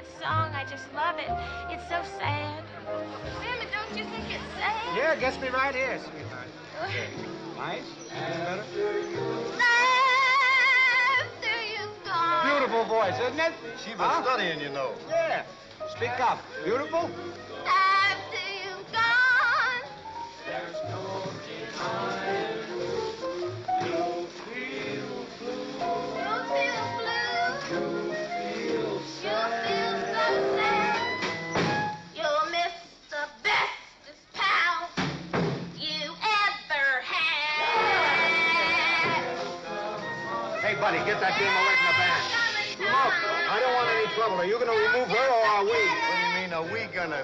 that song. I just love it. It's so sad. Sammy, don't you think it's sad? Yeah, gets me right here, sweetheart. Nice? Better? After you've gone. Beautiful voice, isn't it? She was studying, you know. Yeah. Speak up. Beautiful? After you've gone. There's no denying you'll feel blue. You'll feel blue. You'll feel You'll sad. feel so sad. You'll miss the bestest pal you ever had. Hey, buddy, get that dame away from the band. Look, I don't want any trouble. Are you going to remove her or are we? What do you mean, are we gonna...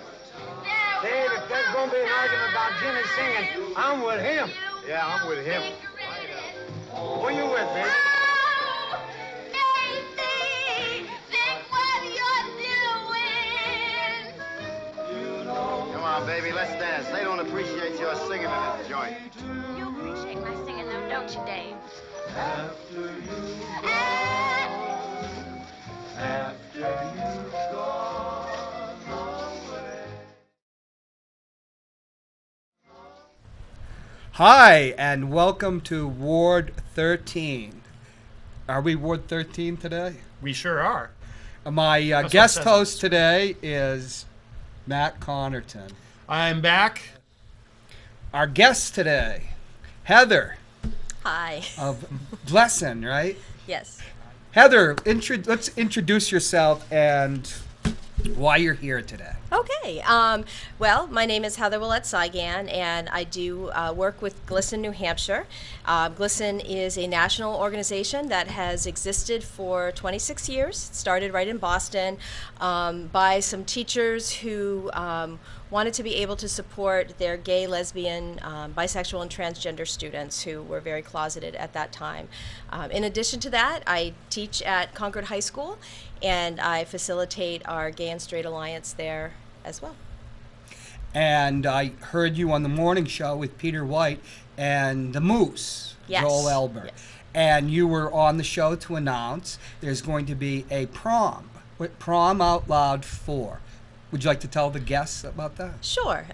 Dave, if there's going to be an argument about Jimmy singing, I'm with him. Yeah, I'm with him. Who are you with, baby? Oh, Nathan, think what you're doing. Come on, baby, let's dance. They don't appreciate your singing in this joint. You appreciate my singing, though, don't you, Dave? After you've Ah. after you've gone away. Hi, and welcome to Ward 13. Are we Ward 13 today? We sure are. My what it guest says host today is Matt Connarton. I'm back. Our guest today, Heather Hi. of GLSEN, right? Yes. Heather, let's introduce yourself and why you're here today. Okay. Well, my name is Heather Ouellette-Cygan, and I do work with GLSEN, New Hampshire. GLSEN is a national organization that has existed for 26 years. It started right in Boston by some teachers who wanted to be able to support their gay, lesbian, bisexual, and transgender students who were very closeted at that time. In addition to that, I teach at Concord High School, and I facilitate our Gay and Straight Alliance there as well. And I heard you on the morning show with Peter White and the Moose, Yes. Joel Elbert. Yes. And you were on the show to announce there's going to be a prom, Prom Out Loud 4. Would you like to tell the guests about that? Sure.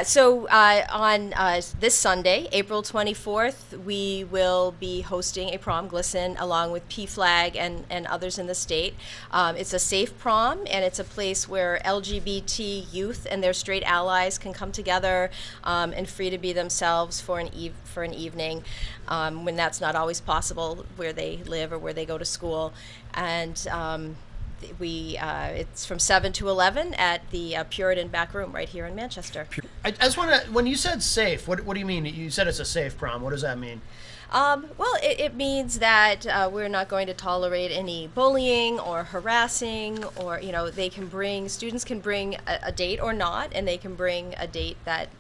So on this Sunday, April 24th, we will be hosting a prom, GLSEN, along with PFLAG and others in the state. It's a safe prom, and it's a place where LGBT youth and their straight allies can come together and free to be themselves for an evening, when that's not always possible where they live or where they go to school. And it's from 7 to 11 at the Puritan Backroom right here in Manchester. I just want to, when you said safe, what do you mean? You said it's a safe prom. What does that mean? Well, it means that we're not going to tolerate any bullying or harassing, or, students can bring a date or not, and they can bring a date that,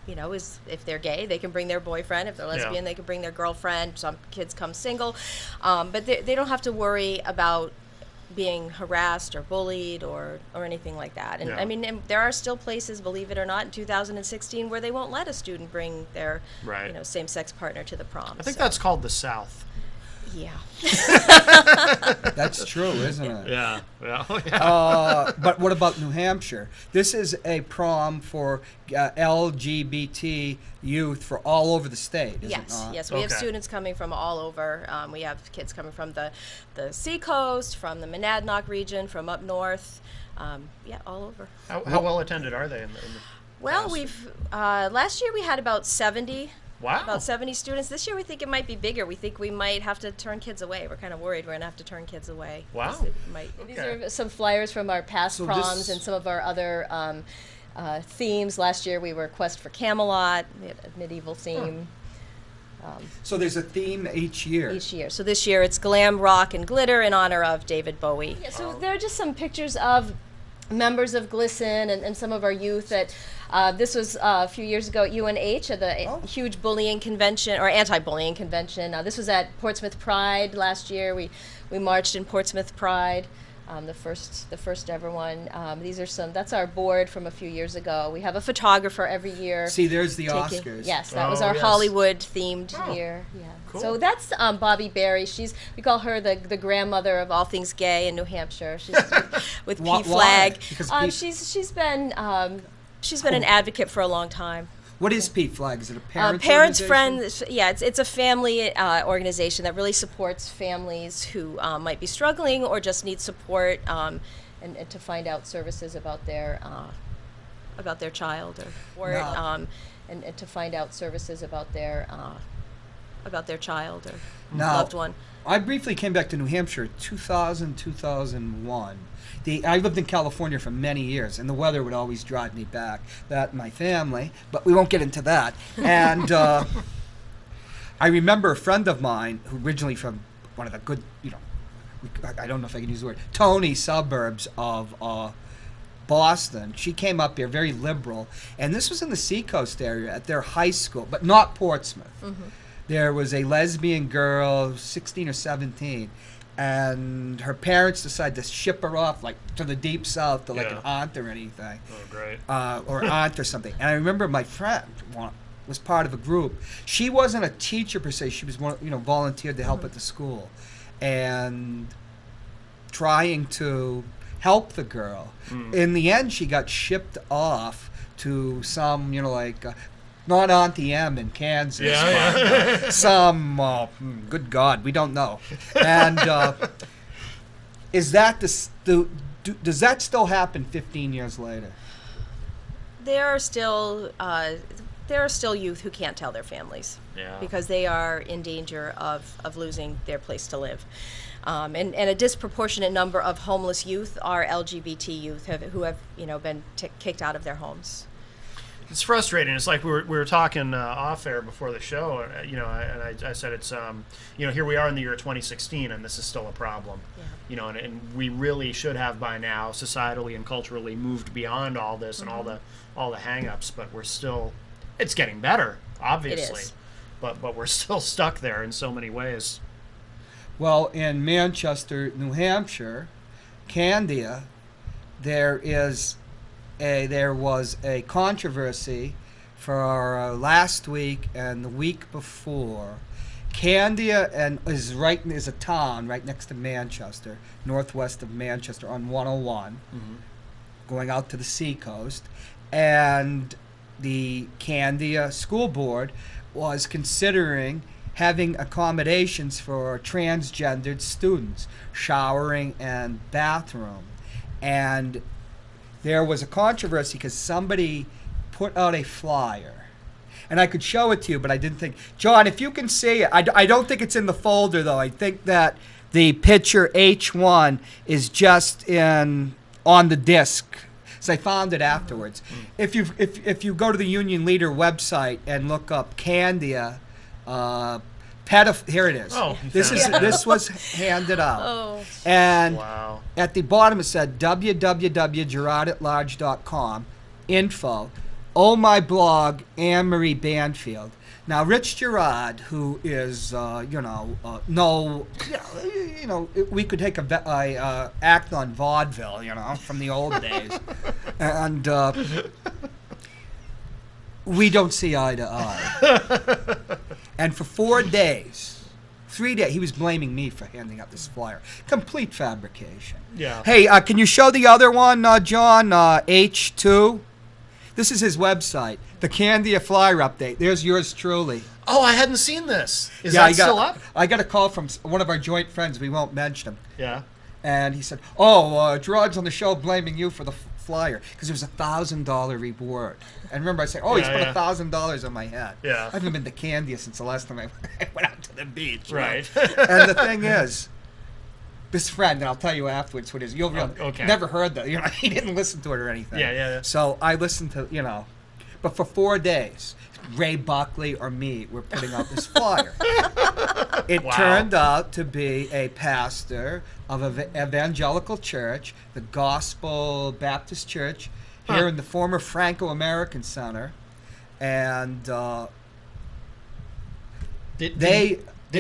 is, if they're gay, they can bring their boyfriend. If they're lesbian, they can bring their girlfriend. Some kids come single. But they don't have to worry about being harassed or bullied or anything like that. And I mean, and there are still places, believe it or not, in 2016 where they won't let a student bring their same-sex partner to the prom. I think that's called the South. Yeah. That's true, isn't it? Yeah. But what about New Hampshire? This is a prom for LGBT youth for all over the state, is it not? Yes, we have students coming from all over. We have kids coming from the Seacoast, from the Monadnock region, from up north, all over. How well attended are they? Well, we've last year we had about 70. Wow. About 70 students. This year we think it might be bigger. We think we might have to turn kids away. We're kind of worried we're going to have to turn kids away. Wow. These are some flyers from our past proms and some of our other themes. Last year we were Quest for Camelot. We had a medieval theme. So there's a theme each year? Each year. So this year it's Glam, Rock, and Glitter in honor of David Bowie. Yeah, so there are just some pictures of members of GLSEN and some of our youth that this was a few years ago at UNH at the huge bullying convention or anti-bullying convention. This was at Portsmouth Pride last year. We marched in Portsmouth Pride. the first ever one. That's our board from a few years ago. We have a photographer every year. See, there's the Oscars. Yes, that was Oh, our yes. Hollywood themed year. Yeah. Cool. So that's Bobby Berry. We call her the grandmother of all things gay in New Hampshire. She's with Why? P-Flag. Because She's been an advocate for a long time. What is P-Flag? Is it a parents' Parents, organization? friends, yeah, it's a family organization that really supports families who might be struggling or just need support, and to find out services about their child or No. and to find out services about their child or Now, loved one. I briefly came back to New Hampshire 2000, 2001. I lived in California for many years, and the weather would always drive me back. That and my family, but we won't get into that. And I remember a friend of mine who originally from one of the good, I don't know if I can use the word, Tony suburbs of Boston. She came up here, very liberal, and this was in the Seacoast area at their high school, but not Portsmouth. Mm-hmm. There was a lesbian girl, 16 or 17, and her parents decided to ship her off like to the deep south to like an aunt or anything. Oh, great. Or aunt or something. And I remember my friend was part of a group. She wasn't a teacher per se. She was volunteered to help at the school, and trying to help the girl. In the end, she got shipped off to some not Auntie M in Kansas. But, some, good God, we don't know. And does that still happen 15 years later? There are still youth who can't tell their families because they are in danger of losing their place to live. And a disproportionate number of homeless youth are LGBT youth who have been kicked out of their homes. It's frustrating. It's like we were talking off air before the show, and I said it's here we are in the year 2016, and this is still a problem. Yeah. And we really should have by now, societally and culturally, moved beyond all this and all the hang-ups, but we're still. It's getting better, obviously, it is. but we're still stuck there in so many ways. Well, in Manchester, New Hampshire, Candia, there was a controversy for last week and the week before. Candia is a town right next to Manchester, northwest of Manchester on 101, going out to the seacoast, and the Candia School Board was considering having accommodations for transgendered students, showering and bathroom. And there was a controversy because somebody put out a flyer. And I could show it to you, but I didn't think. John, if you can see it, I don't think it's in the folder, though. I think that the picture H1 is just on the disc. So I found it afterwards. If you go to the Union Leader website and look up Candia, here it is. Oh, This was handed out. Oh. And Wow. at the bottom it said www.gerardatlarge.com info. Oh, my blog, Anne-Marie Banfield. Now, Rich Gerard, who is, we could take a act on vaudeville, from the old days. And we don't see eye to eye. And for 3 days, he was blaming me for handing out this flyer. Complete fabrication. Yeah. Hey, can you show the other one, John? H2? This is his website, the Candia Flyer Update. There's yours truly. Oh, I hadn't seen this. Is that still up? I got a call from one of our joint friends. We won't mention him. Yeah. And he said, Gerard's on the show blaming you for the flyer because it was a $1,000 reward. And remember I said, he's put $1,000 on my head. Yeah. I haven't been to Candia since the last time I went out to the beach. Right. And the thing is, this friend, and I'll tell you afterwards what it is. You'll okay. never heard that. He didn't listen to it or anything. Yeah. So I listened to, but for 4 days, Ray Buckley or me were putting out this flyer. It turned out to be a pastor of an evangelical church, the Gospel Baptist Church, here in the former Franco-American Center. And Did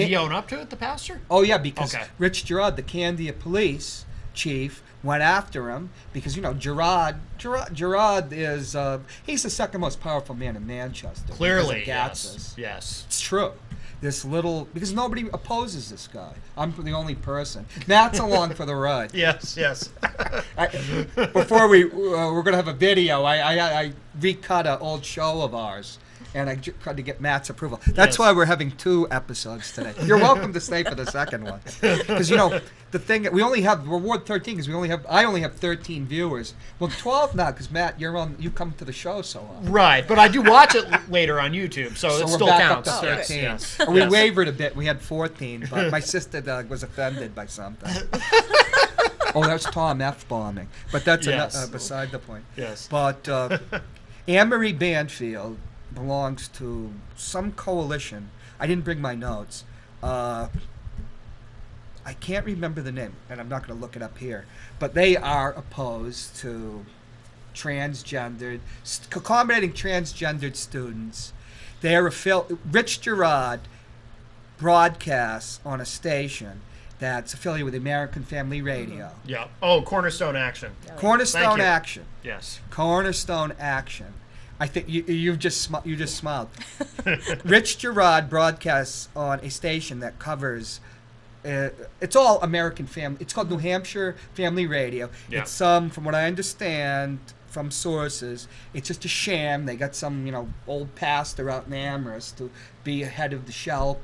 he own up to it, the pastor? Oh, yeah, because Okay. Rich Gerard, the Candia police, chief went after him because, you know, Gerard is, he's the second most powerful man in Manchester. Clearly, because of yes. Gatz's. Yes. It's true. This little, because nobody opposes this guy. I'm the only person. Matt's along for the ride. Yes, yes. Before we're going to have a video, I recut an old show of ours. And I tried to get Matt's approval. That's Yes. why we're having 2 episodes today. You're welcome to stay for the second one, because you know the thing. We're Ward 13 because I only have 13 viewers. Well, 12 now because Matt, you come to the show so often. Right, but I do watch it later on YouTube, so it we're still back counts. up to Yes, 13. yes. We Yes. wavered a bit. We had 14, but my sister was offended by something. Oh, that's Tom F bombing, but that's Yes. beside the point. Yes. But Anne-Marie Banfield belongs to some coalition. I didn't bring my notes. I can't remember the name, and I'm not going to look it up here. But they are opposed to accommodating transgendered students. They are Rich Gerard broadcasts on a station that's affiliated with American Family Radio. Yeah. Oh, Cornerstone Action. Cornerstone Thank you. Action. Yes. Cornerstone Action. I think you just smiled. Rich Gerard broadcasts on a station that covers. It's all American family. It's called New Hampshire Family Radio. Yeah. It's from what I understand from sources, it's just a sham. They got some old pastor out in Amherst to be head of the Shell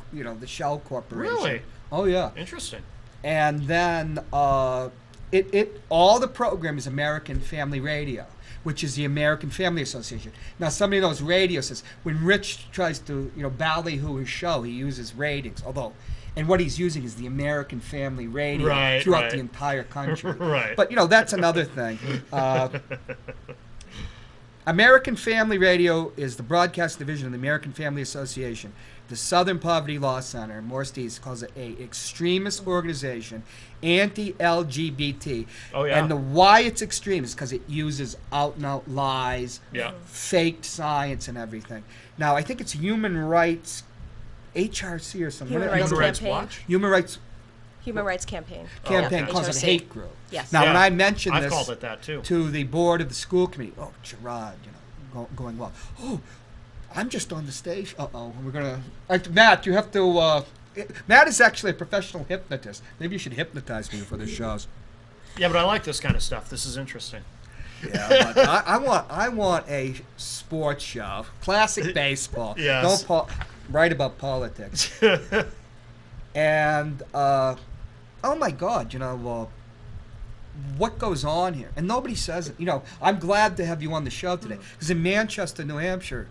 Corporation. Really? Oh yeah. Interesting. And then all the program is American Family Radio, which is the American Family Association. Now, somebody knows radio says when Rich tries to, ballyhoo his show, he uses ratings. And what he's using is the American Family Radio throughout the entire country. Right. But that's another thing. American Family Radio is the broadcast division of the American Family Association. The Southern Poverty Law Center, Morris East, calls it a extremist organization, anti-LGBT. Oh, yeah. And why it's extreme is because it uses out-and-out lies, Yeah. faked science, and everything. Now, I think it's Human Rights, HRC or something. Human Rights Human Rights Campaign. Watch? Human Rights Human Rights Campaign. Campaign Yeah. calls it HRC. hate group. Yes. Now, Yeah. when I mentioned I've this called it that too. to the board of the school committee, Gerard, going well. Oh, I'm just on the stage. We're gonna. Matt, you have to. Matt is actually a professional hypnotist. Maybe you should hypnotize me for the shows. Yeah, but I like this kind of stuff. This is interesting. Yeah, but I want a sports show, classic baseball. Yes. Don't write about politics. And oh my God, what goes on here? And nobody says it. I'm glad to have you on the show today because in Manchester, New Hampshire,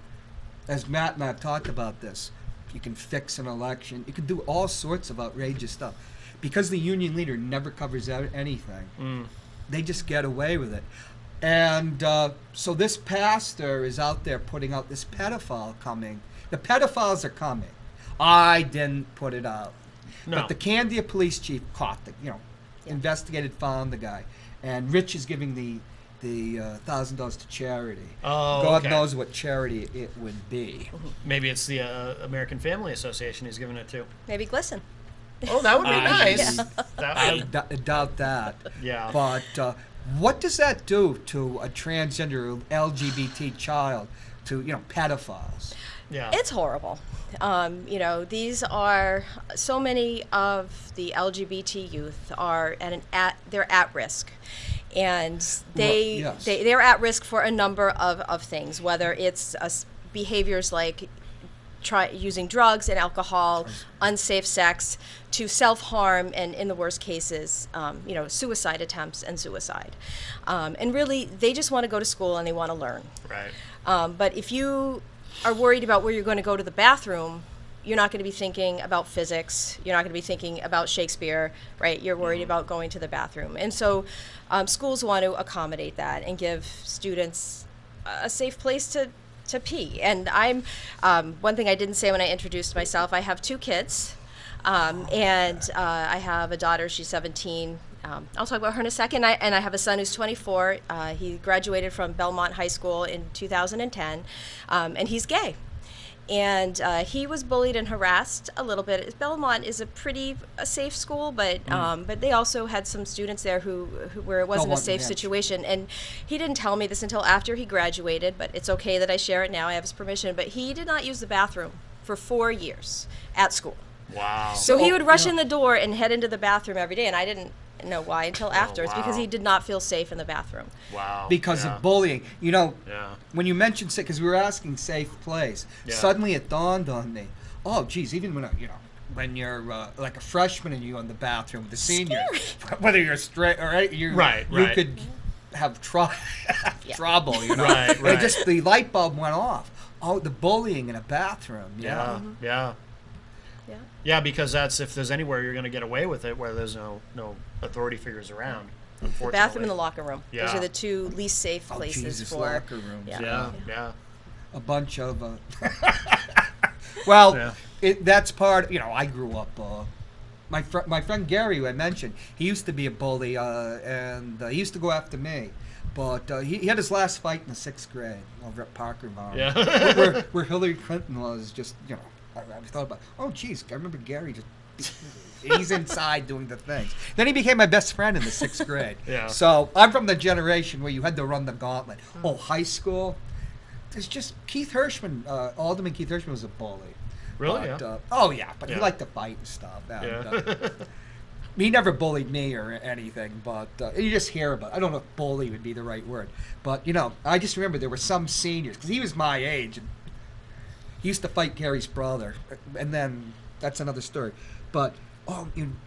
as Matt and I have talked about this, you can fix an election. You can do all sorts of outrageous stuff because the union leader never covers out anything. They just get away with it. And so this pastor is out there putting out this pedophile coming. The pedophiles are coming. I didn't put it out. No. But the Candia police chief caught investigated, found the guy. And Rich is giving the $1,000 to charity. Oh, God okay. knows what charity it would be. Maybe it's the American Family Association he's giving it to. Maybe GLSEN. Oh, that would be nice. Yeah. I doubt that. Yeah. But what does that do to a transgender LGBT child, to pedophiles? Yeah. It's horrible. These are so many of the LGBT youth are they're at risk, and they're at risk for a number of things. Whether it's behaviors like using drugs and alcohol, unsafe sex, to self-harm, and in the worst cases, suicide attempts and suicide. And really, they just want to go to school and they want to learn. Right. But if you are worried about where you're going to go to the bathroom, you're not going to be thinking about physics. You're not going to be thinking about Shakespeare, right? You're worried about going to the bathroom. And so schools want to accommodate that and give students a safe place to pee. And I'm one thing I didn't say when I introduced myself, I have 2 kids. And I have a daughter, she's 17. I'll talk about her in a second. And I have a son who's 24. He graduated from Belmont High School in 2010, and he's gay. And he was bullied and harassed a little bit. Belmont is a safe school, but they also had some students there who where it wasn't a safe situation. And he didn't tell me this until after he graduated, but it's okay that I share it now. I have his permission. But he did not use the bathroom for 4 years at school. Wow. So he would rush in the door and head into the bathroom every day, and I didn't know why until after. It's because he did not feel safe in the bathroom. Wow. Because of bullying. You know, Yeah. when you mentioned safe, because we were asking safe place, suddenly it dawned on me, oh, geez, even when, when you're like a freshman and you're in the bathroom with the seniors, whether you're straight or you could have trouble, you know. Right. It just, the light bulb went off. Oh, the bullying in a bathroom. Yeah. Yeah, because that's, if there's anywhere you're going to get away with it where there's no authority figures around, unfortunately. The bathroom and the locker room. Yeah. Those are the two least safe places Jesus, for locker rooms. Yeah. A bunch of well, that's part, I grew up, my friend Gary, who I mentioned, he used to be a bully, and he used to go after me. But he had his last fight in the 6th grade over at Parker Farm, where Hillary Clinton was just, I thought about, oh, geez, I remember Gary he's inside doing the things. Then he became my best friend in the 6th grade. So I'm from the generation where you had to run the gauntlet. Oh, high school, there's just Keith Hirschman, Alderman Keith Hirschman was a bully. Really? But but he liked to fight and stuff. And, he never bullied me or anything, but you just hear about it. I don't know if bully would be the right word. But, I just remember there were some seniors, because he was my age, and he used to fight Gary's brother, and then that's another story. But,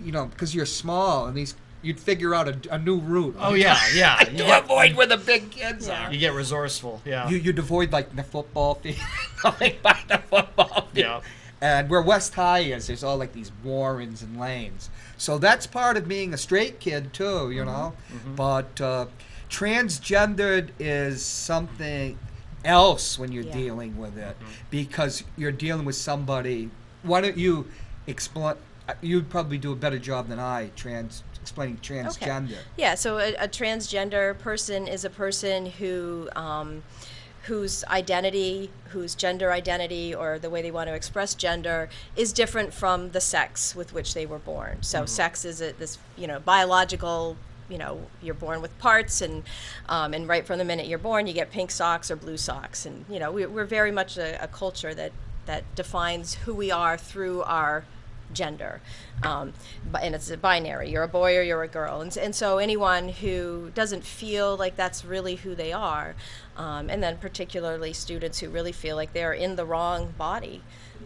because you're small, and you'd figure out a new route. Oh, yeah. To avoid where the big kids are. You get resourceful, You'd avoid, like, the football field, going by the football field. Yeah. And where West High is, there's all, like, these warrens and lanes. So that's part of being a straight kid, too, you know. But transgendered is something else when you're dealing with it, because you're dealing with somebody. Why don't you explain? You'd probably do a better job than I explaining transgender. Okay. Yeah, so a transgender person is a person who whose identity, whose gender identity, or the way they want to express gender is different from the sex with which they were born. So sex is this biological. You're born with parts, and right from the minute you're born, you get pink socks or blue socks, and we're very much a culture that defines who we are through our gender, and it's a binary. You're a boy or you're a girl, and so anyone who doesn't feel like that's really who they are, and then particularly students who really feel like they're in the wrong body.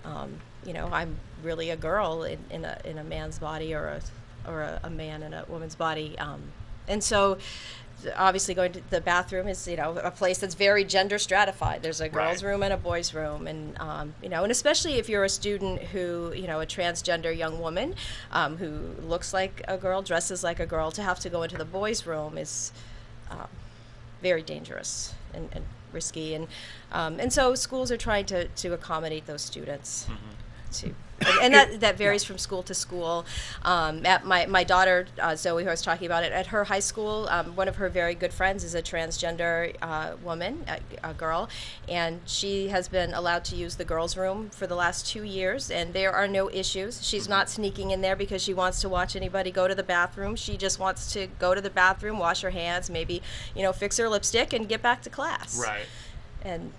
I'm really a girl in a man's body, or a man in a woman's body, and so obviously going to the bathroom is a place that's very gender stratified. There's a girls' room and a boys' room, and and especially if you're a student who a transgender young woman who looks like a girl, dresses like a girl, to have to go into the boys' room is very dangerous and risky, and so schools are trying to accommodate those students too. And that varies from school to school. At my daughter, Zoe, who I was talking about, at her high school, one of her very good friends is a transgender woman, a girl, and she has been allowed to use the girls' room for the last 2 years, and there are no issues. She's not sneaking in there because she wants to watch anybody go to the bathroom. She just wants to go to the bathroom, wash her hands, maybe, fix her lipstick, and get back to class. Right. And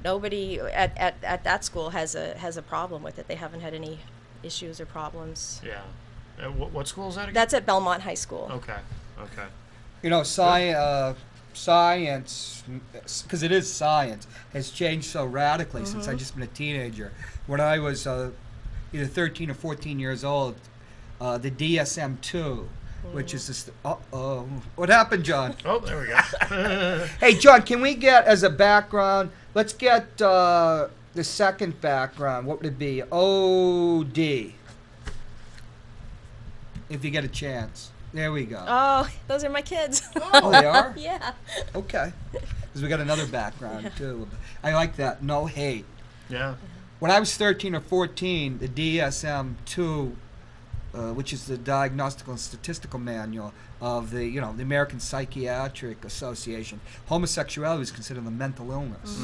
nobody at that school has a problem with it. They haven't had any issues or problems. Yeah. What school is that again? That's at Belmont High School. Okay. Science, because it is science, has changed so radically since I've just been a teenager. When I was either 13 or 14 years old, the DSM-2, which is this. What happened, John? Oh, there we go. Hey, John, can we get as a background? Let's get the second background. What would it be? OD. If you get a chance. There we go. Oh, those are my kids. Oh, they are? Yeah. Okay. Because we got another background too. I like that. No hate. Yeah. When I was 13 or 14, the DSM-2. Which is the Diagnostical and Statistical Manual of the American Psychiatric Association. Homosexuality is considered a mental illness.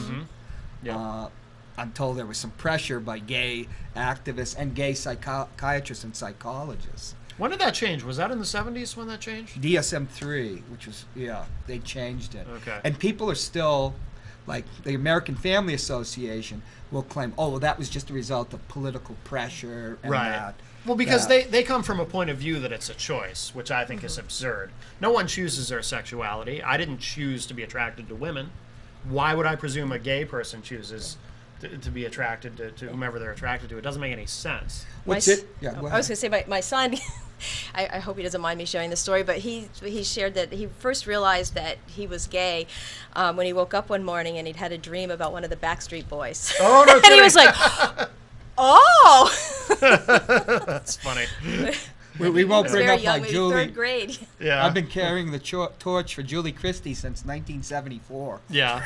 I'm told there was some pressure by gay activists and gay psychiatrists and psychologists. When did that change? Was that in the 70s when that changed? DSM-3, which was, they changed it. Okay. And people are still, like the American Family Association will claim, oh, well, that was just a result of political pressure and Right. that. Well, because that. they come from a point of view that it's a choice, which I think is absurd. No one chooses their sexuality. I didn't choose to be attracted to women. Why would I presume a gay person chooses to be attracted to whomever they're attracted to? It doesn't make any sense. What's My it? Yeah, go I was ahead. going to say my son, I hope he doesn't mind me sharing the story, but he shared that he first realized that he was gay when he woke up one morning and he'd had a dream about one of the Backstreet Boys. Oh, no And he was like, oh! That's funny. We won't He was bring very up young, like maybe Julie. third grade. Yeah. I've been carrying the torch for Julie Christie since 1974. Yeah.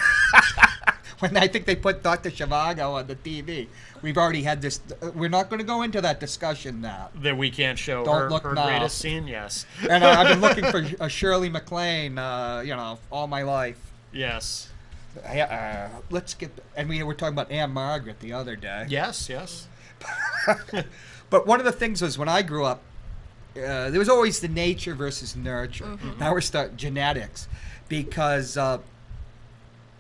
When I think they put Dr. Zhivago on the TV. We've already had this. We're not going to go into that discussion now. That we can't show Don't her look now. greatest scene? Yes. And I've been looking for a Shirley MacLaine, all my life. Yes. Let's get. And we were talking about Anne Margaret the other day. Yes, yes. But one of the things was when I grew up, there was always the nature versus nurture. Mm-hmm. Now we're starting genetics, because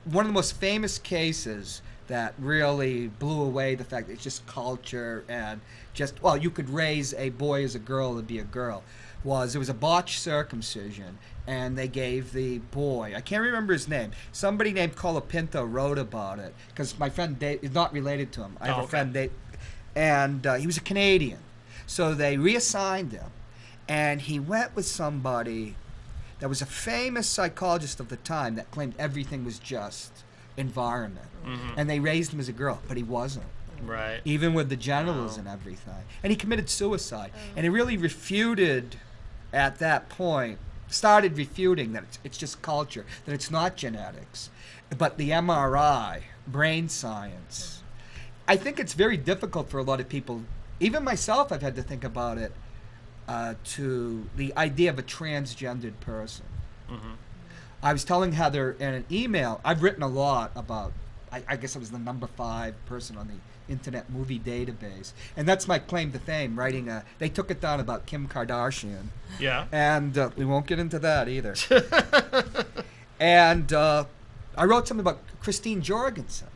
one of the most famous cases that really blew away the fact that it's just culture and just, well, you could raise a boy as a girl to be a girl, was there was a botched circumcision, and they gave the boy, I can't remember his name, somebody named Colapinto wrote about it, because my friend Dave is not related to him. I have Oh, a okay. friend, Dave, and he was a Canadian. So they reassigned him, and he went with somebody that was a famous psychologist of the time that claimed everything was just environment. And they raised him as a girl, but he wasn't. Right. Even with the genitals and everything. And he committed suicide. And he really refuted, at that point, started refuting that it's just culture, that it's not genetics. But the MRI, brain science, I think it's very difficult for a lot of people, even myself, I've had to think about it, to the idea of a transgendered person. I was telling Heather in an email, I've written a lot about, I guess I was the number 5 person on the Internet Movie Database. And that's my claim to fame, writing they took it down about Kim Kardashian. Yeah. And we won't get into that either. And I wrote something about Christine Jorgensen,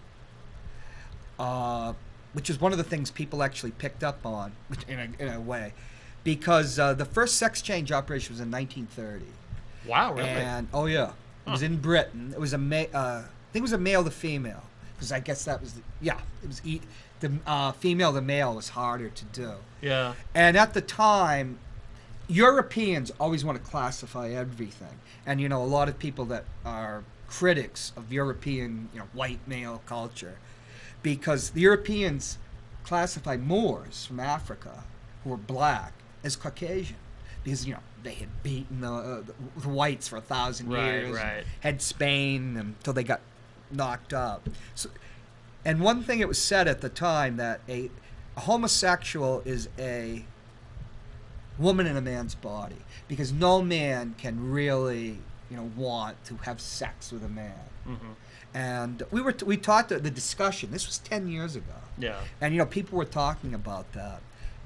which is one of the things people actually picked up on, in a way, because the first sex change operation was in 1930. Wow, really? And it was in Britain. It was I think it was a male to female, because I guess that was it was the female to male was harder to do. Yeah. And at the time, Europeans always want to classify everything, and a lot of people that are critics of European white male culture, because the Europeans classify Moors from Africa who were black as Caucasian, because they had beaten the whites for 1,000 years, right. had Spain until they got knocked up. So, and one thing it was said at the time that a homosexual is a woman in a man's body, because no man can really want to have sex with a man. And we taught the discussion. This was 10 years ago. Yeah. And people were talking about that,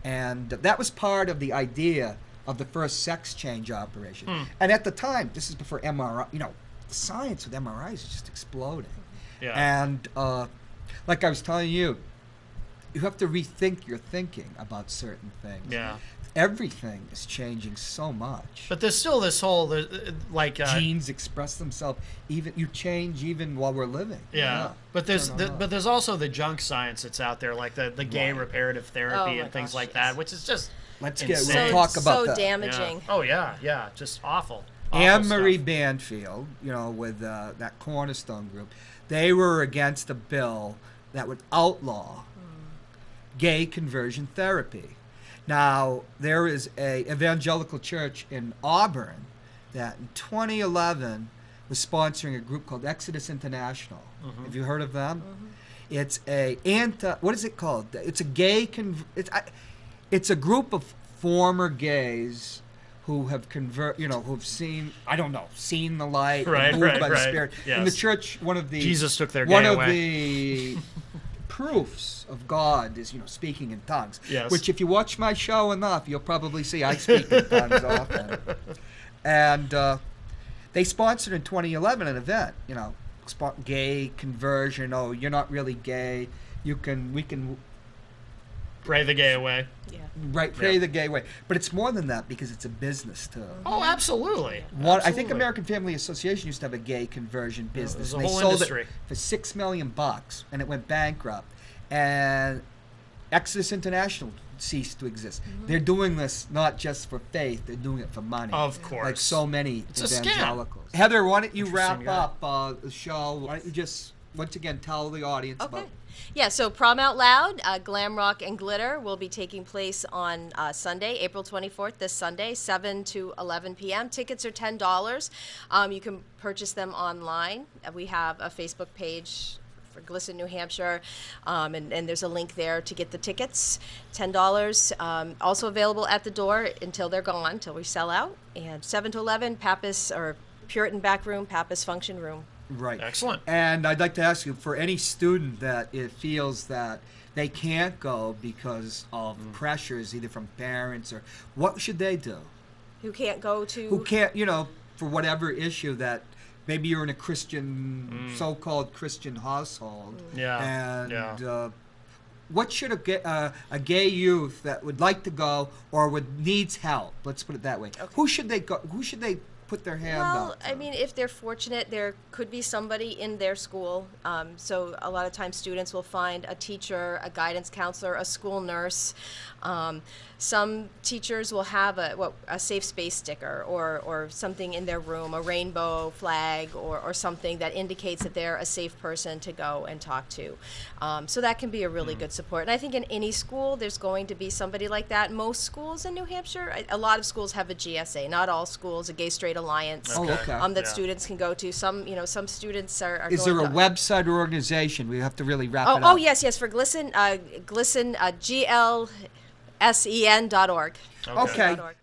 and that was part of the idea of the first sex change operation. And at the time, this is before MRI. The science with MRIs is just exploding. Yeah. And like I was telling you, you have to rethink your thinking about certain things. Yeah. Everything is changing so much. But there's still this whole Genes express themselves. You change even while we're living. Yeah. But there's Turn on off. but there's also the junk science that's out there, like the gay Right. reparative therapy Oh my and things gosh, like yes. that, which is just Let's insane. we'll talk about so that. damaging. Yeah. Oh yeah, just awful. Anne Marie stuff. Banfield, with that Cornerstone group, they were against a bill that would outlaw gay conversion therapy. Now, there is a evangelical church in Auburn that in 2011 was sponsoring a group called Exodus International. Have you heard of them? It's what is it called? It's a gay it's a group of former gays who have who've seen seen the light, Right, and moved right, by the right. Spirit. Yes. In the church, one of the Jesus took their one gay of away. the proofs of God is, speaking in tongues. Yes. Which, if you watch my show enough, you'll probably see I speak in tongues often. And they sponsored in 2011 an event, gay conversion. Oh, you're not really gay. We can Pray the gay away. Yeah. pray the gay way. But it's more than that because it's a business too. Oh, absolutely. I think American Family Association used to have a gay conversion business. a And they whole sold industry. it for $6 million, and it went bankrupt. And Exodus International ceased to exist. They're doing this not just for faith; they're doing it for money. Of course. like so many It's a scam. evangelicals. Heather, why don't you wrap Interesting guy. up the show? Why don't you just once again tell the audience Okay. about? Yeah, so Prom Out Loud, Glam Rock and Glitter will be taking place on Sunday, April 24th, this Sunday, 7 to 11 p.m. Tickets are $10. You can purchase them online. We have a Facebook page for GLSEN, New Hampshire, and there's a link there to get the tickets, $10. Also available at the door until they're gone, until we sell out. And 7 to 11, Pappas, or Puritan Backroom, Pappas Function Room. Right. Excellent. And I'd like to ask you, for any student that it feels that they can't go because of pressures, either from parents or what should they do? Who can't go to... Who can't, for whatever issue that maybe you're in a Christian, so-called Christian household. Yeah. And what should a gay youth that would like to go or needs help, let's put it that way, who should they go? Who should they put their hand Well, out to? I mean, if they're fortunate, there could be somebody in their school. So a lot of times students will find a teacher, a guidance counselor, a school nurse. Some teachers will have a safe space sticker or something in their room, a rainbow flag or something that indicates that they're a safe person to go and talk to. So that can be a really good support. And I think in any school, there's going to be somebody like that. Most schools in New Hampshire, a lot of schools have a GSA. Not all schools, a Gay Straight Alliance. Oh, okay. That students can go to. Some students are Is going there a to, website or organization? We have to really wrap it up. Oh, yes, for GLSEN, GLSEN, GLSEN.org. Okay. .org.